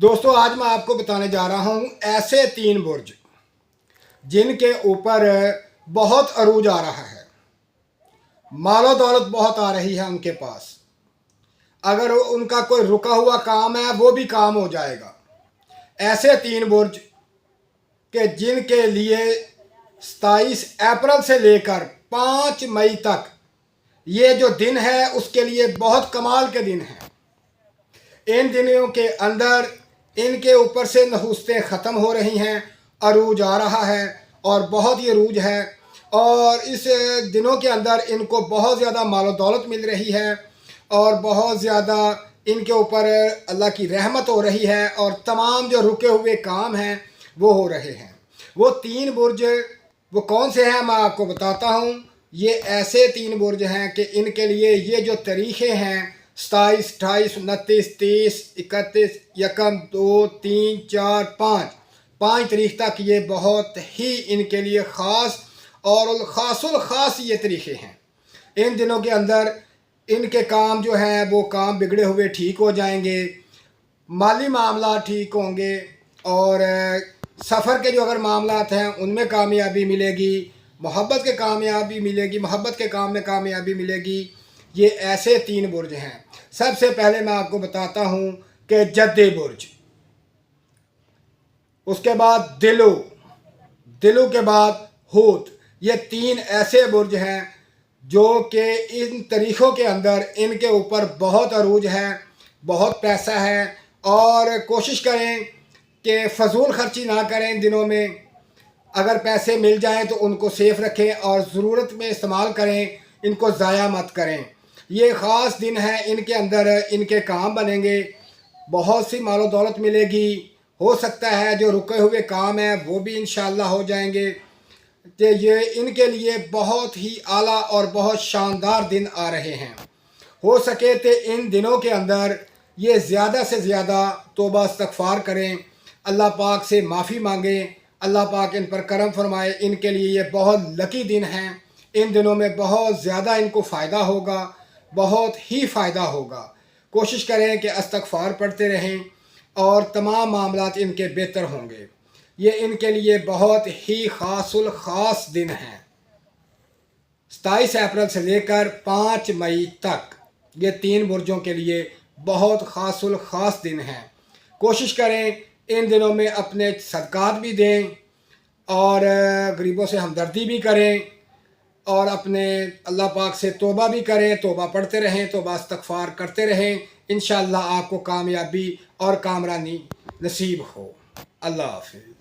दोस्तों आज मैं आपको बताने जा रहा हूँ ऐसे 3 बुर्ज जिनके ऊपर बहुत अरूज आ रहा है, मालो दौलत बहुत आ रही है उनके पास। अगर उनका कोई रुका हुआ काम है वो भी काम हो जाएगा। ऐसे 3 बुर्ज के जिनके लिए 27 अप्रैल से लेकर 5 मई तक ये जो दिन है उसके लिए बहुत कमाल के दिन हैं। इन दिनों के अंदर इनके ऊपर से नहुस्तें ख़त्म हो रही हैं, अरूज आ रहा है और बहुत ही अरूज है। और इस दिनों के अंदर इनको बहुत ज़्यादा मालो दौलत मिल रही है और बहुत ज़्यादा इनके ऊपर अल्लाह की रहमत हो रही है और तमाम जो रुके हुए काम हैं वो हो रहे हैं। वो 3 बुर्ज वो कौन से हैं मैं आपको बताता हूँ। ये ऐसे 3 बुर्ज हैं कि इनके लिए ये जो तारीखें हैं 27, 28, 29, 30, 31, 1, 2, 3, 4, 5 तारीख तक ये बहुत ही इनके लिए ख़ास और ख़ासुल ख़ास ये तरीक़े हैं। इन दिनों के अंदर इनके काम जो हैं वो काम बिगड़े हुए ठीक हो जाएंगे, माली मामला ठीक होंगे और सफ़र के जो अगर मामलात हैं उनमें कामयाबी मिलेगी, मोहब्बत के कामयाबी मिलेगी, मोहब्बत के काम में कामयाबी मिलेगी। ये ऐसे 3 बुर्ज हैं। सबसे पहले मैं आपको बताता हूँ कि जद्दे बुर्ज, उसके बाद दिलू के बाद हूत। ये 3 ऐसे बुर्ज हैं जो कि इन तारीख़ों के अंदर इनके ऊपर बहुत अरूज है, बहुत पैसा है। और कोशिश करें कि फ़जूल ख़र्ची ना करें इन दिनों में। अगर पैसे मिल जाएं तो उनको सेफ़ रखें और ज़रूरत में इस्तेमाल करें, इनको ज़ाया मत करें। ये ख़ास दिन है, इनके अंदर इनके काम बनेंगे, बहुत सी मालो दौलत मिलेगी। हो सकता है जो रुके हुए काम हैं वो भी इंशाअल्लाह हो जाएंगे। तो ये इनके लिए बहुत ही आला और बहुत शानदार दिन आ रहे हैं। हो सके तो इन दिनों के अंदर ये ज़्यादा से ज़्यादा तौबा इस्तग़फ़ार करें, अल्लाह पाक से माफ़ी मांगें, अल्लाह पाक इन पर करम फरमाए। इनके लिए ये बहुत लकी दिन हैं। इन दिनों में बहुत ज़्यादा इनको फ़ायदा होगा, बहुत ही फ़ायदा होगा। कोशिश करें कि इस्तग़फ़ार पढ़ते रहें और तमाम मामलात इनके बेहतर होंगे। ये इनके लिए बहुत ही ख़ासुल ख़ास दिन हैं। 27 अप्रैल से लेकर 5 मई तक ये 3 बुर्जों के लिए बहुत ख़ासुल ख़ास दिन हैं। कोशिश करें इन दिनों में अपने सदक़ात भी दें और गरीबों से हमदर्दी भी करें और अपने अल्लाह पाक से तौबा भी करें, तौबा पढ़ते रहें, तौबा इस्तग़फ़ार करते रहें। इंशाअल्लाह आपको कामयाबी और कामरानी नसीब हो। अल्लाह हाफ़िज़।